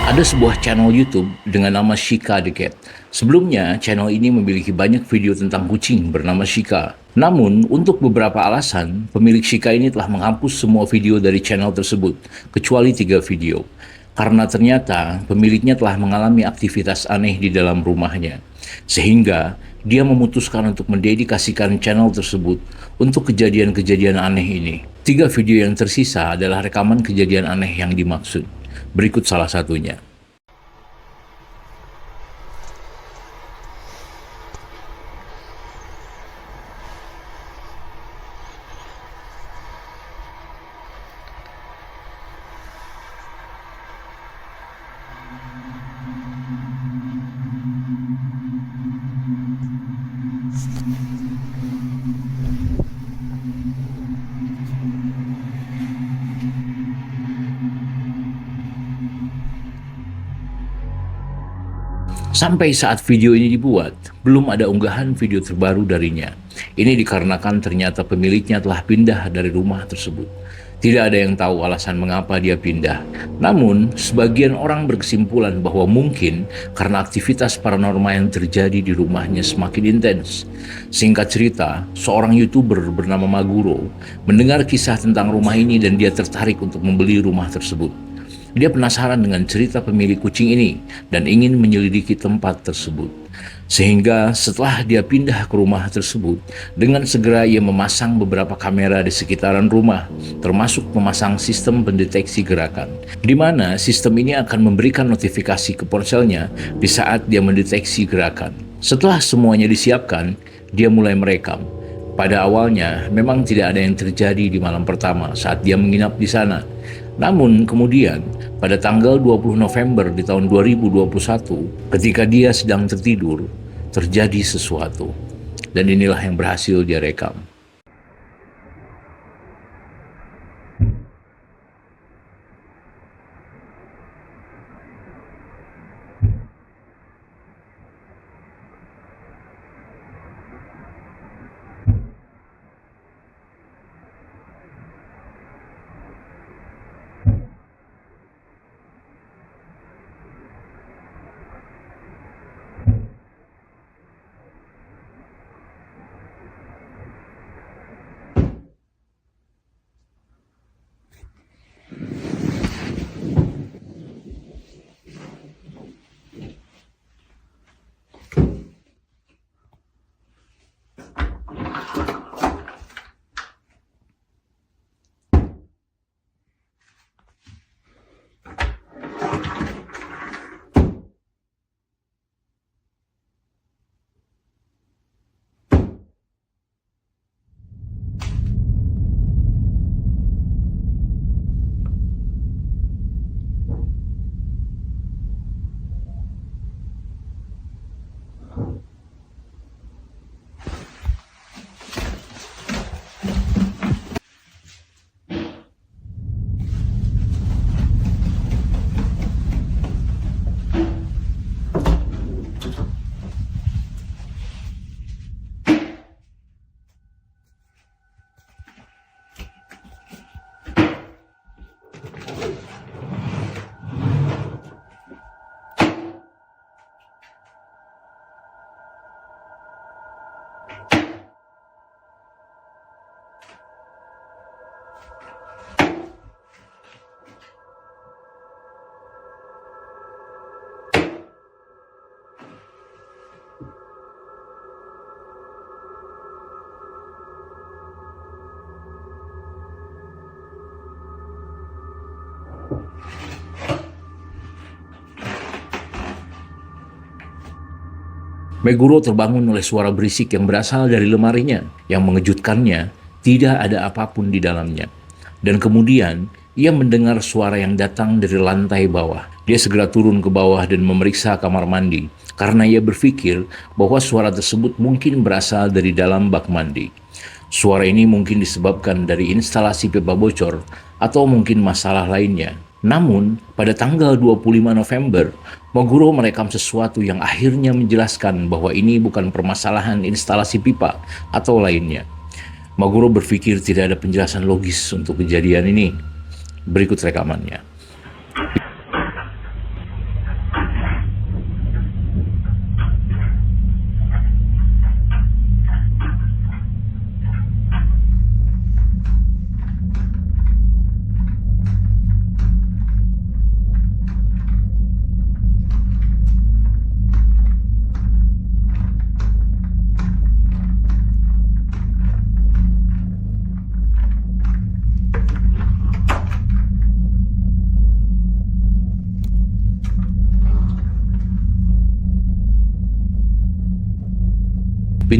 Ada sebuah channel YouTube dengan nama Shika the Cat. Sebelumnya, channel ini memiliki banyak video tentang kucing bernama Shika. Namun, untuk beberapa alasan, pemilik Shika ini telah menghapus semua video dari channel tersebut, kecuali 3 video. Karena ternyata pemiliknya telah mengalami aktivitas aneh di dalam rumahnya. Sehingga, dia memutuskan untuk mendedikasikan channel tersebut untuk kejadian-kejadian aneh ini. 3 video yang tersisa adalah rekaman kejadian aneh yang dimaksud. Berikut salah satunya. Sampai saat video ini dibuat, belum ada unggahan video terbaru darinya. Ini dikarenakan ternyata pemiliknya telah pindah dari rumah tersebut. Tidak ada yang tahu alasan mengapa dia pindah. Namun, sebagian orang berkesimpulan bahwa mungkin karena aktivitas paranormal yang terjadi di rumahnya semakin intens. Singkat cerita, seorang YouTuber bernama Maguro mendengar kisah tentang rumah ini dan dia tertarik untuk membeli rumah tersebut. Dia penasaran dengan cerita pemilik kucing ini dan ingin menyelidiki tempat tersebut. Sehingga setelah dia pindah ke rumah tersebut, dengan segera ia memasang beberapa kamera di sekitaran rumah, termasuk memasang sistem pendeteksi gerakan, di mana sistem ini akan memberikan notifikasi ke ponselnya di saat dia mendeteksi gerakan. Setelah semuanya disiapkan, dia mulai merekam. Pada awalnya, memang tidak ada yang terjadi di malam pertama saat dia menginap di sana. Namun kemudian, pada tanggal 20 November di tahun 2021, ketika dia sedang tertidur, terjadi sesuatu. Dan inilah yang berhasil dia rekam. Meguro terbangun oleh suara berisik yang berasal dari lemarinya. Yang mengejutkannya, tidak ada apapun di dalamnya. Dan kemudian, ia mendengar suara yang datang dari lantai bawah. Dia segera turun ke bawah dan memeriksa kamar mandi, karena ia berpikir bahwa suara tersebut mungkin berasal dari dalam bak mandi. Suara ini mungkin disebabkan dari instalasi pipa bocor, atau mungkin masalah lainnya. Namun, pada tanggal 25 November, Meguro merekam sesuatu yang akhirnya menjelaskan bahwa ini bukan permasalahan instalasi pipa atau lainnya. Meguro berpikir tidak ada penjelasan logis untuk kejadian ini. Berikut rekamannya.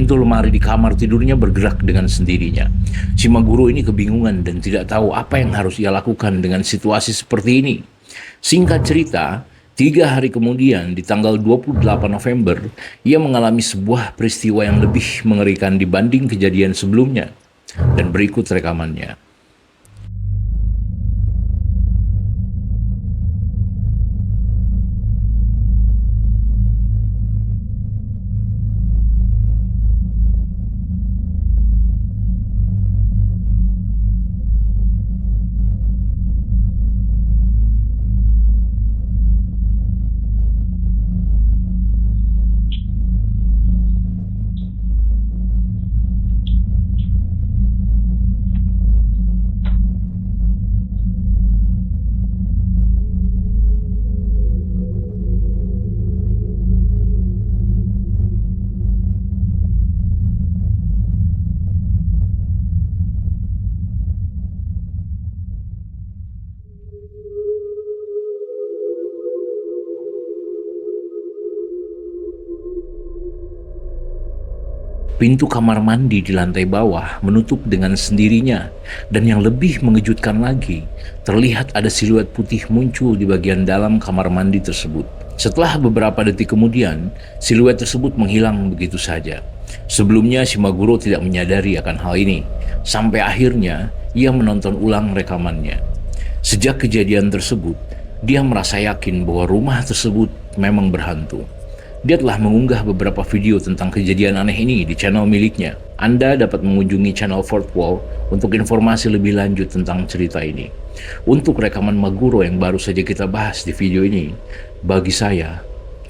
Pintu lemari di kamar tidurnya bergerak dengan sendirinya. Si Maguro ini kebingungan dan tidak tahu apa yang harus ia lakukan dengan situasi seperti ini. Singkat cerita, 3 hari kemudian di tanggal 28 November, ia mengalami sebuah peristiwa yang lebih mengerikan dibanding kejadian sebelumnya. Dan berikut rekamannya. Pintu kamar mandi di lantai bawah menutup dengan sendirinya, dan yang lebih mengejutkan lagi, terlihat ada siluet putih muncul di bagian dalam kamar mandi tersebut. Setelah beberapa detik kemudian, siluet tersebut menghilang begitu saja. Sebelumnya si Maguro tidak menyadari akan hal ini, sampai akhirnya ia menonton ulang rekamannya. Sejak kejadian tersebut, dia merasa yakin bahwa rumah tersebut memang berhantu. Dia telah mengunggah beberapa video tentang kejadian aneh ini di channel miliknya. Anda dapat mengunjungi channel Fourth Wall untuk informasi lebih lanjut tentang cerita ini. Untuk rekaman Maguro yang baru saja kita bahas di video ini, bagi saya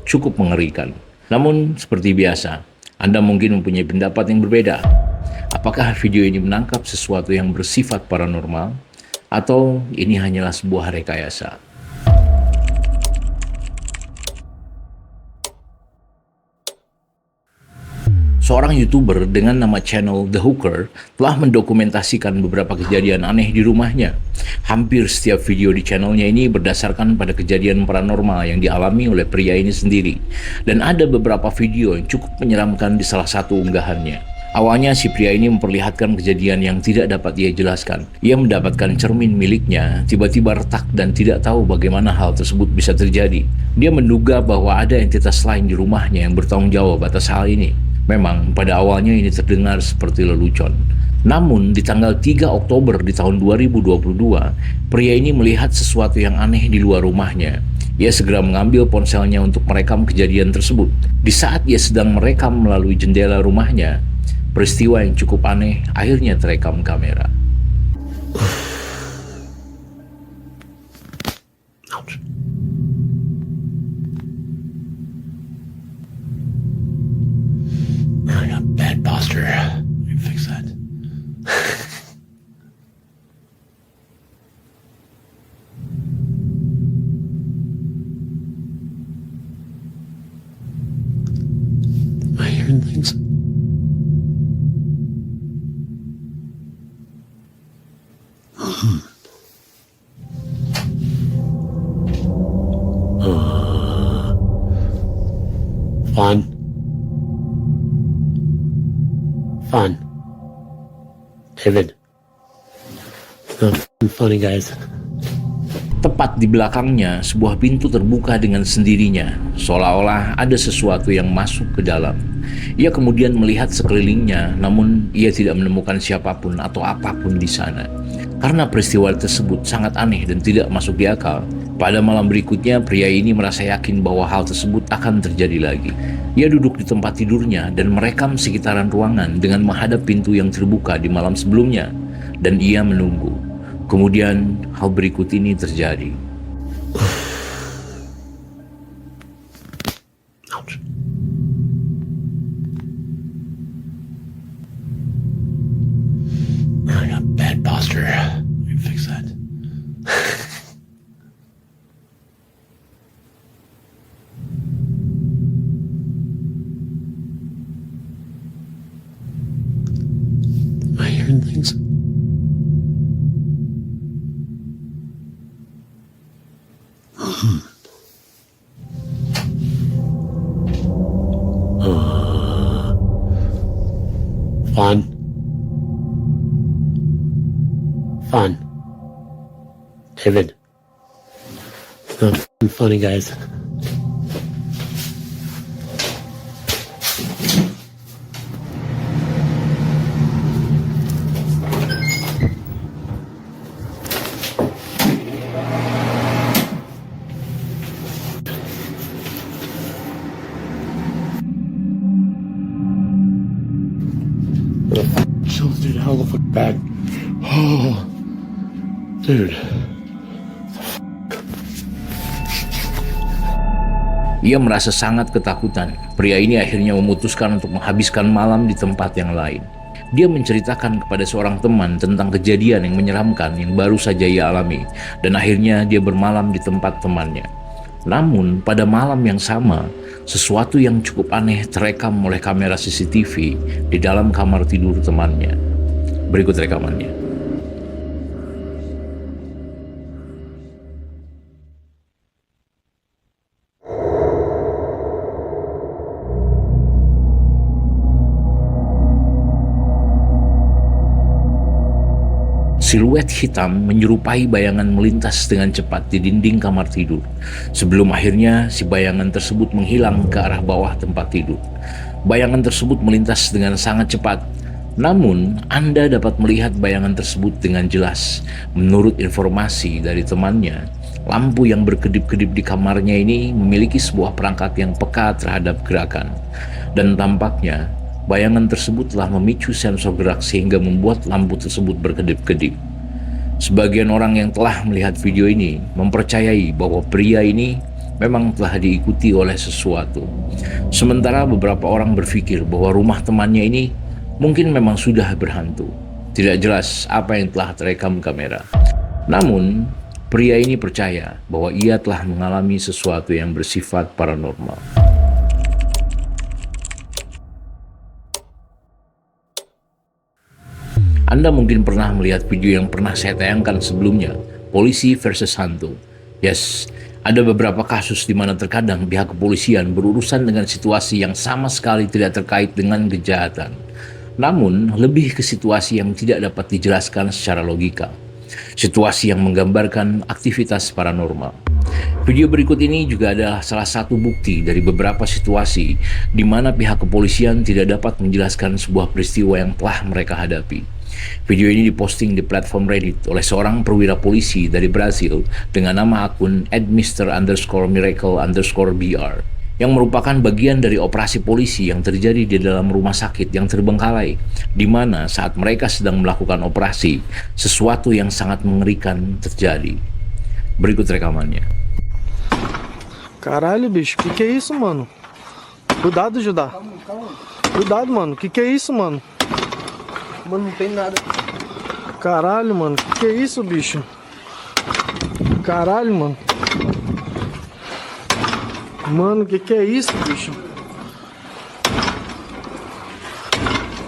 cukup mengerikan. Namun seperti biasa, Anda mungkin mempunyai pendapat yang berbeda. Apakah video ini menangkap sesuatu yang bersifat paranormal, atau ini hanyalah sebuah rekayasa? Seorang YouTuber dengan nama channel The Hooker telah mendokumentasikan beberapa kejadian aneh di rumahnya. Hampir setiap video di channelnya ini berdasarkan pada kejadian paranormal yang dialami oleh pria ini sendiri. Dan ada beberapa video yang cukup menyeramkan di salah satu unggahannya. Awalnya si pria ini memperlihatkan kejadian yang tidak dapat ia jelaskan. Ia mendapatkan cermin miliknya, tiba-tiba retak dan tidak tahu bagaimana hal tersebut bisa terjadi. Dia menduga bahwa ada entitas lain di rumahnya yang bertanggung jawab atas hal ini. Memang pada awalnya ini terdengar seperti lelucon. Namun di tanggal 3 Oktober di tahun 2022, pria ini melihat sesuatu yang aneh di luar rumahnya. Ia segera mengambil ponselnya untuk merekam kejadian tersebut. Di saat ia sedang merekam melalui jendela rumahnya, peristiwa yang cukup aneh akhirnya terekam kamera. I got bad posture. Let me fix that. Am I hearing things? Fun. Fun. David. It's not funny, guys. Tepat di belakangnya, sebuah pintu terbuka dengan sendirinya, seolah-olah ada sesuatu yang masuk ke dalam. Ia kemudian melihat sekelilingnya, namun ia tidak menemukan siapapun atau apapun di sana. Karena peristiwa tersebut sangat aneh dan tidak masuk di akal, pada malam berikutnya pria ini merasa yakin bahwa hal tersebut akan terjadi lagi. Ia duduk di tempat tidurnya dan merekam sekitaran ruangan dengan menghadap pintu yang terbuka di malam sebelumnya, dan ia menunggu. Kemudian hal berikut ini terjadi. Ouch. I got bad posture. Let me fix that. Am I hearing things? Fun. David. Not funny, guys. Chills, dude. How the fuck bad? Oh, dude. Ia merasa sangat ketakutan. Pria ini akhirnya memutuskan untuk menghabiskan malam di tempat yang lain. Dia menceritakan kepada seorang teman tentang kejadian yang menyeramkan yang baru saja ia alami, dan akhirnya dia bermalam di tempat temannya. Namun, pada malam yang sama, sesuatu yang cukup aneh terekam oleh kamera CCTV di dalam kamar tidur temannya. Berikut rekamannya. Siluet hitam menyerupai bayangan melintas dengan cepat di dinding kamar tidur, sebelum akhirnya si bayangan tersebut menghilang ke arah bawah tempat tidur. Bayangan tersebut melintas dengan sangat cepat, namun Anda dapat melihat bayangan tersebut dengan jelas. Menurut informasi dari temannya, lampu yang berkedip-kedip di kamarnya ini memiliki sebuah perangkat yang peka terhadap gerakan, dan tampaknya bayangan tersebut telah memicu sensor gerak sehingga membuat lampu tersebut berkedip-kedip. Sebagian orang yang telah melihat video ini mempercayai bahwa pria ini memang telah diikuti oleh sesuatu. Sementara beberapa orang berpikir bahwa rumah temannya ini mungkin memang sudah berhantu. Tidak jelas apa yang telah terekam kamera. Namun, pria ini percaya bahwa ia telah mengalami sesuatu yang bersifat paranormal. Anda mungkin pernah melihat video yang pernah saya tayangkan sebelumnya, polisi versus hantu. Yes, ada beberapa kasus di mana terkadang pihak kepolisian berurusan dengan situasi yang sama sekali tidak terkait dengan kejahatan. Namun, lebih ke situasi yang tidak dapat dijelaskan secara logika. Situasi yang menggambarkan aktivitas paranormal. Video berikut ini juga adalah salah satu bukti dari beberapa situasi di mana pihak kepolisian tidak dapat menjelaskan sebuah peristiwa yang telah mereka hadapi. Video ini diposting di platform Reddit oleh seorang perwira polisi dari Brasil dengan nama akun @Mr_Miracle_BR yang merupakan bagian dari operasi polisi yang terjadi di dalam rumah sakit yang terbengkalai, di mana saat mereka sedang melakukan operasi, sesuatu yang sangat mengerikan terjadi. Berikut rekamannya. Caralho, bicho, que é isso, mano? Cuidado, Judá. Cuidado, mano, que é isso, mano? Mano, não tem nada. Caralho, mano, que é isso, bicho? Caralho, mano. Mano, que é isso, bicho?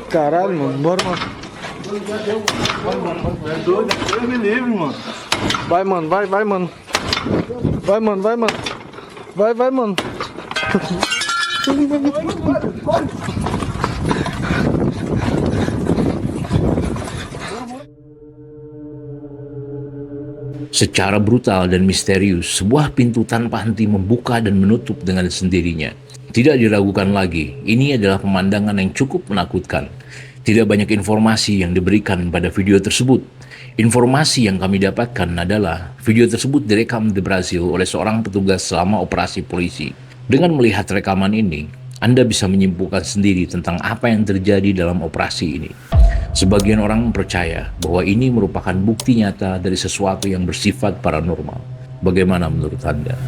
Caralho, mano, bora, mano. É doido, Deus me livre, mano. Vai, mano, vai, mano. Vai, mano, vai, mano. Vai, mano. Secara brutal dan misterius, sebuah pintu tanpa henti membuka dan menutup dengan sendirinya. Tidak diragukan lagi, ini adalah pemandangan yang cukup menakutkan. Tidak banyak informasi yang diberikan pada video tersebut. Informasi yang kami dapatkan adalah video tersebut direkam di Brasil oleh seorang petugas selama operasi polisi. Dengan melihat rekaman ini, Anda bisa menyimpulkan sendiri tentang apa yang terjadi dalam operasi ini. Sebagian orang percaya bahwa ini merupakan bukti nyata dari sesuatu yang bersifat paranormal. Bagaimana menurut Anda?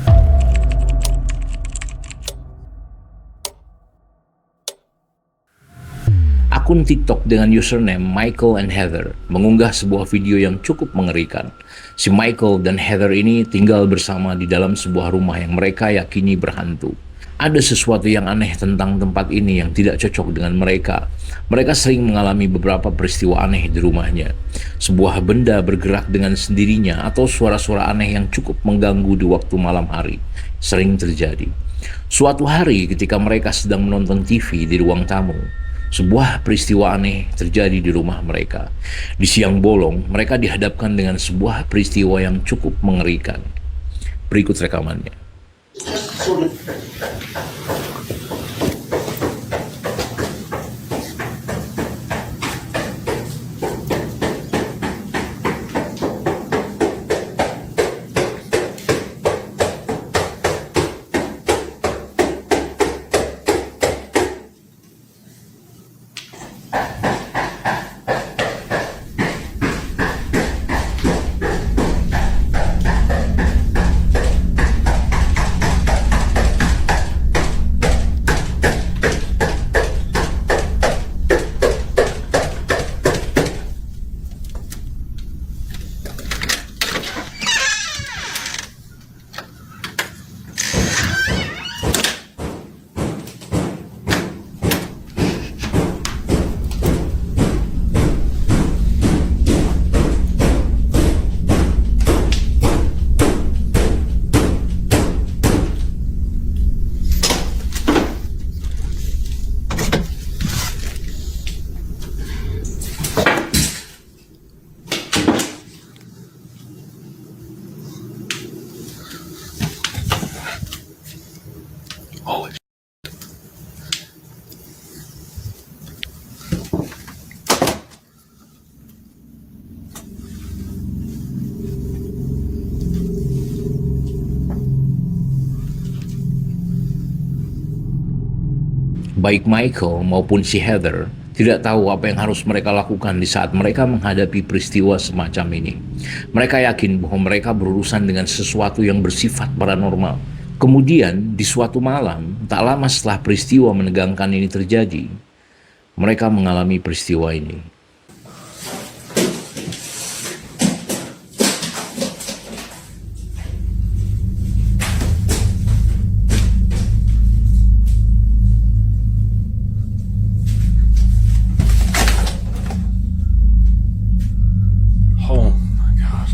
Akun TikTok dengan username Michael and Heather mengunggah sebuah video yang cukup mengerikan. Si Michael dan Heather ini tinggal bersama di dalam sebuah rumah yang mereka yakini berhantu. Ada sesuatu yang aneh tentang tempat ini yang tidak cocok dengan mereka. Mereka sering mengalami beberapa peristiwa aneh di rumahnya. Sebuah benda bergerak dengan sendirinya atau suara-suara aneh yang cukup mengganggu di waktu malam hari sering terjadi. Suatu hari ketika mereka sedang menonton TV di ruang tamu, Sebuah peristiwa aneh terjadi di rumah mereka. Di siang bolong, mereka dihadapkan dengan sebuah peristiwa yang cukup mengerikan. Berikut rekamannya. Baik Michael maupun si Heather tidak tahu apa yang harus mereka lakukan di saat mereka menghadapi peristiwa semacam ini. Mereka yakin bahwa mereka berurusan dengan sesuatu yang bersifat paranormal. Kemudian, di suatu malam, tak lama setelah peristiwa menegangkan ini terjadi, mereka mengalami peristiwa ini. Oh my God.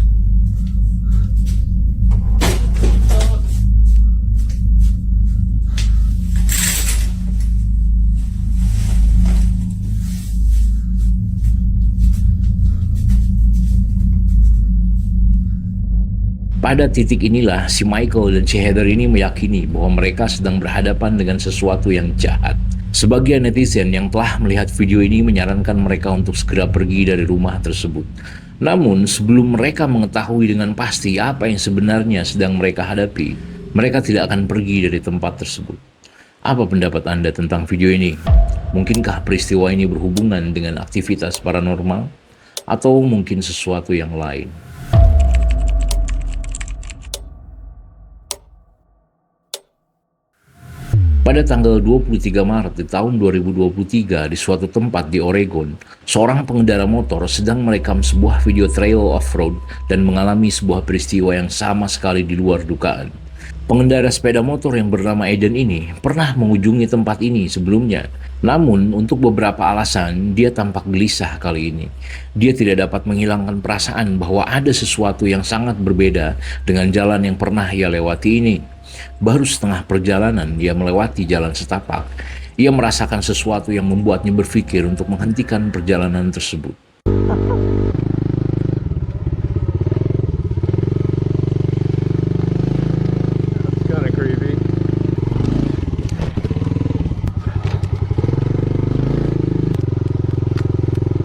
Pada titik inilah si Michael dan si Heather ini meyakini bahwa mereka sedang berhadapan dengan sesuatu yang jahat. Sebagian netizen yang telah melihat video ini menyarankan mereka untuk segera pergi dari rumah tersebut. Namun sebelum mereka mengetahui dengan pasti apa yang sebenarnya sedang mereka hadapi, mereka tidak akan pergi dari tempat tersebut. Apa pendapat Anda tentang video ini? Mungkinkah peristiwa ini berhubungan dengan aktivitas paranormal? Atau mungkin sesuatu yang lain? Pada tanggal 23 Maret di tahun 2023 di suatu tempat di Oregon, seorang pengendara motor sedang merekam sebuah video trail off-road dan mengalami sebuah peristiwa yang sama sekali di luar dugaan. Pengendara sepeda motor yang bernama Eden ini pernah mengunjungi tempat ini sebelumnya. Namun, untuk beberapa alasan, dia tampak gelisah kali ini. Dia tidak dapat menghilangkan perasaan bahwa ada sesuatu yang sangat berbeda dengan jalan yang pernah ia lewati ini. Baru setengah perjalanan ia melewati jalan setapak. Ia merasakan sesuatu yang membuatnya berpikir untuk menghentikan perjalanan tersebut. Kind of creepy.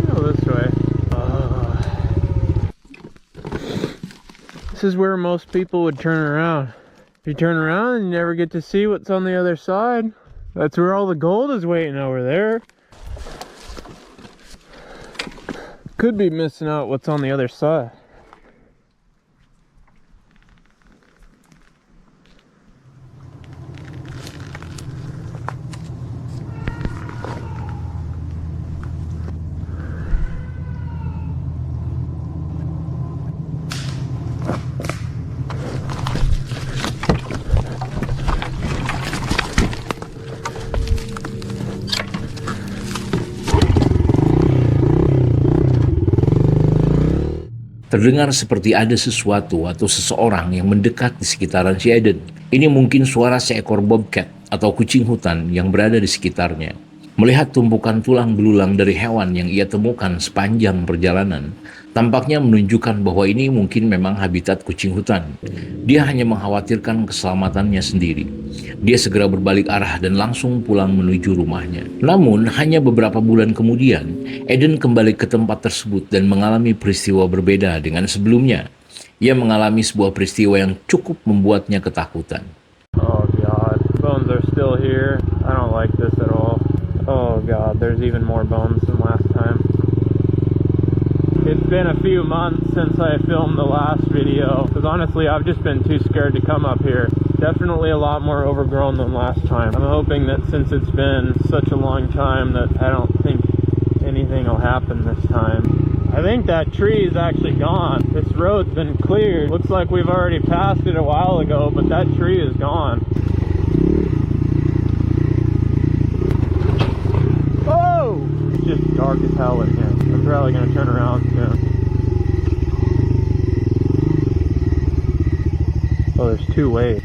Go this way. This is where most people would turn around. If you turn around, you never get to see what's on the other side. That's where all the gold is waiting over there. Could be missing out what's on the other side. Terdengar seperti ada sesuatu atau seseorang yang mendekat di sekitaran si Eden. Ini mungkin suara seekor bobcat atau kucing hutan yang berada di sekitarnya. Melihat tumpukan tulang belulang dari hewan yang ia temukan sepanjang perjalanan, tampaknya menunjukkan bahwa ini mungkin memang habitat kucing hutan. Dia hanya mengkhawatirkan keselamatannya sendiri. Dia segera berbalik arah dan langsung pulang menuju rumahnya. Namun, hanya beberapa bulan kemudian, Eden kembali ke tempat tersebut dan mengalami peristiwa berbeda dengan sebelumnya. Ia mengalami sebuah peristiwa yang cukup membuatnya ketakutan. Oh god, bones are still here. I don't like this at all. Oh god, there's even more bones than last time. It's been a few months since I filmed the last video, because honestly I've just been too scared to come up here. Definitely a lot more overgrown than last time. I'm hoping that since it's been such a long time that I don't think anything will happen this time. I think that tree is actually gone. This road's been cleared. Looks like we've already passed it a while ago, but that tree is gone. Oh! It's just dark as hell in here. I'm probably gonna turn around soon. Oh, there's two ways.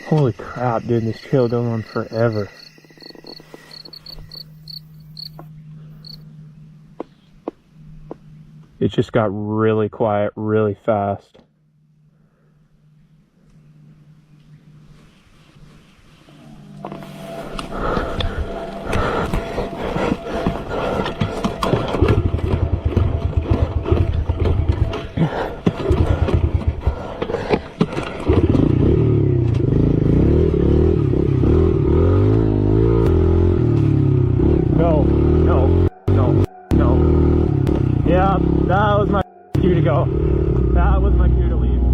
Holy crap, dude, this trail goes on forever. It just got really quiet really fast. No, no, no, no. Yeah, that was my cue to go. That was my cue to leave.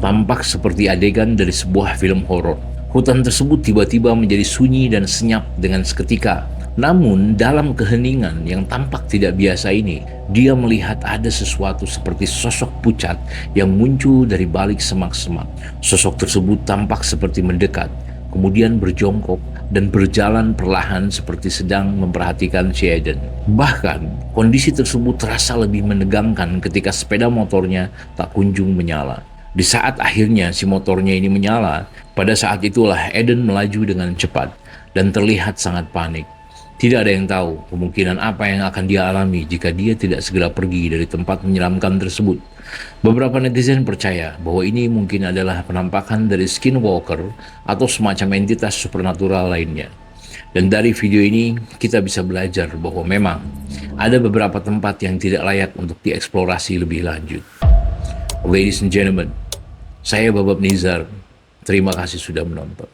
Tampak seperti adegan dari sebuah film horor. Hutan tersebut tiba-tiba menjadi sunyi dan senyap dengan seketika. Namun, dalam keheningan yang tampak tidak biasa ini, dia melihat ada sesuatu seperti sosok pucat yang muncul dari balik semak-semak. Sosok tersebut tampak seperti mendekat, kemudian berjongkok dan berjalan perlahan seperti sedang memperhatikan si Eden. Bahkan, kondisi tersebut terasa lebih menegangkan ketika sepeda motornya tak kunjung menyala. Di saat akhirnya si motornya ini menyala, pada saat itulah Eden melaju dengan cepat dan terlihat sangat panik. Tidak ada yang tahu kemungkinan apa yang akan dia alami jika dia tidak segera pergi dari tempat menyeramkan tersebut. Beberapa netizen percaya bahwa ini mungkin adalah penampakan dari skinwalker atau semacam entitas supernatural lainnya. Dan dari video ini kita bisa belajar bahwa memang ada beberapa tempat yang tidak layak untuk dieksplorasi lebih lanjut. Ladies and gentlemen, saya Babab Nizar. Terima kasih sudah menonton.